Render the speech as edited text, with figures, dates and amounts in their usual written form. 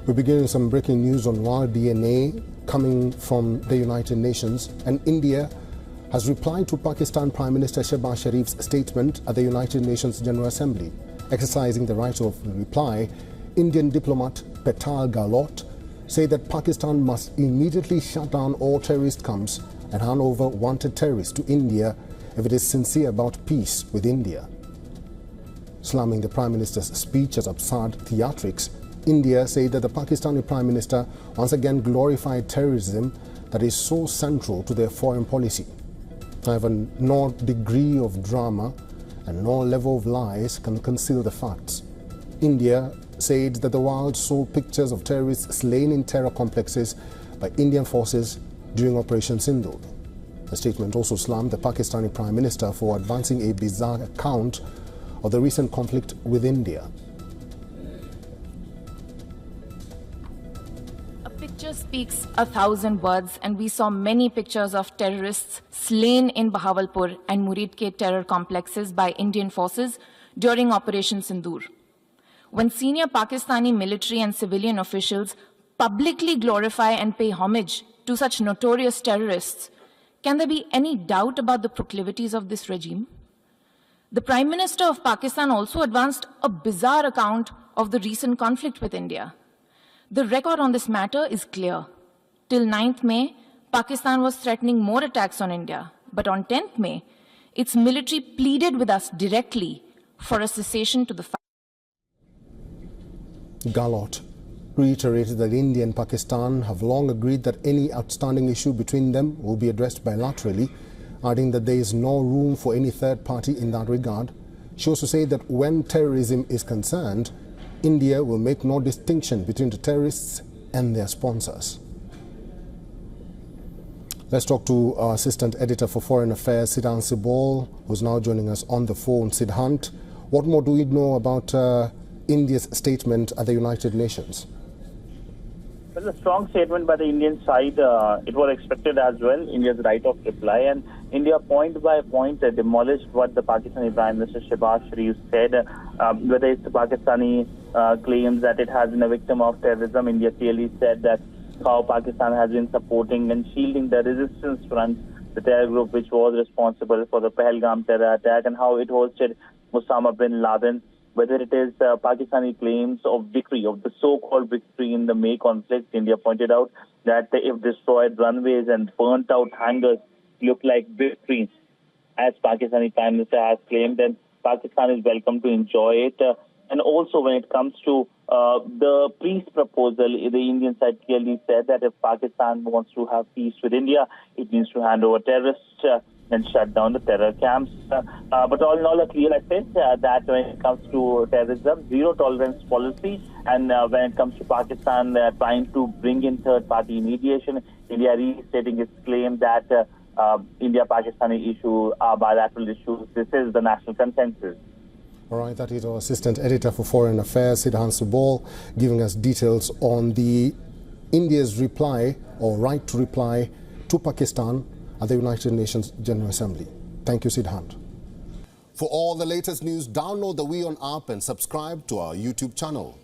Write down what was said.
We're beginning some breaking news on raw DNA coming from the United Nations, and India has replied to Pakistan Prime Minister Shehbaz Sharif's statement at the United Nations General Assembly. Exercising the right of reply, Indian diplomat Petal Galot said that Pakistan must immediately shut down all terrorist camps and hand over wanted terrorists to India if it is sincere about peace with India. Slamming the Prime Minister's speech as absurd theatrics, India said that the Pakistani Prime Minister once again glorified terrorism that is so central to their foreign policy. However, no degree of drama and no level of lies can conceal the facts. India said that the world saw pictures of terrorists slain in terror complexes by Indian forces during Operation Sindoor. The statement also slammed the Pakistani Prime Minister for advancing a bizarre account of the recent conflict with India. A picture speaks 1,000 words, and we saw many pictures of terrorists slain in Bahawalpur and Muridke terror complexes by Indian forces during Operation Sindoor. When senior Pakistani military and civilian officials publicly glorify and pay homage to such notorious terrorists, can there be any doubt about the proclivities of this regime? The Prime Minister of Pakistan also advanced a bizarre account of the recent conflict with India. The record on this matter is clear. Till 9th May, Pakistan was threatening more attacks on India. But on 10th May, its military pleaded with us directly for a cessation to the fight. Galot reiterated that India and Pakistan have long agreed that any outstanding issue between them will be addressed bilaterally, adding that there is no room for any third party in that regard. She also said that when terrorism is concerned, India will make no distinction between the terrorists and their sponsors. Let's talk to our Assistant Editor for Foreign Affairs, Siddhant Sibol, who's now joining us on the phone. Siddhant, what more do we know about India's statement at the United Nations? Well, a strong statement by the Indian side. It was expected as well, India's right of reply. And India, point by point, demolished what the Pakistani Prime Minister Shehbaz Sharif said. Whether it's the Pakistani claims that it has been a victim of terrorism, India clearly said that how Pakistan has been supporting and shielding the resistance front, the terror group which was responsible for the Pahalgam terror attack, and how it hosted Osama bin Laden. Whether it is Pakistani claims of victory, of the so-called victory in the May conflict, India pointed out that if destroyed runways and burnt out hangars look like victory, as Pakistani Prime Minister has claimed, then Pakistan is welcome to enjoy it. And also when it comes to the peace proposal, the Indian side clearly said that if Pakistan wants to have peace with India, it needs to hand over terrorists and shut down the terror camps. But all in all, a clear message that when it comes to terrorism, zero tolerance policy, and when it comes to Pakistan trying to bring in third-party mediation, India restating its claim that India-Pakistani issue are bilateral issues. This is the national consensus. All right, that is our Assistant Editor for Foreign Affairs, Siddhant Sibol, giving us details on the India's reply or right to reply to Pakistan at the United Nations General Assembly. Thank you, Siddhant. For all the latest news, download the WION app and subscribe to our YouTube channel.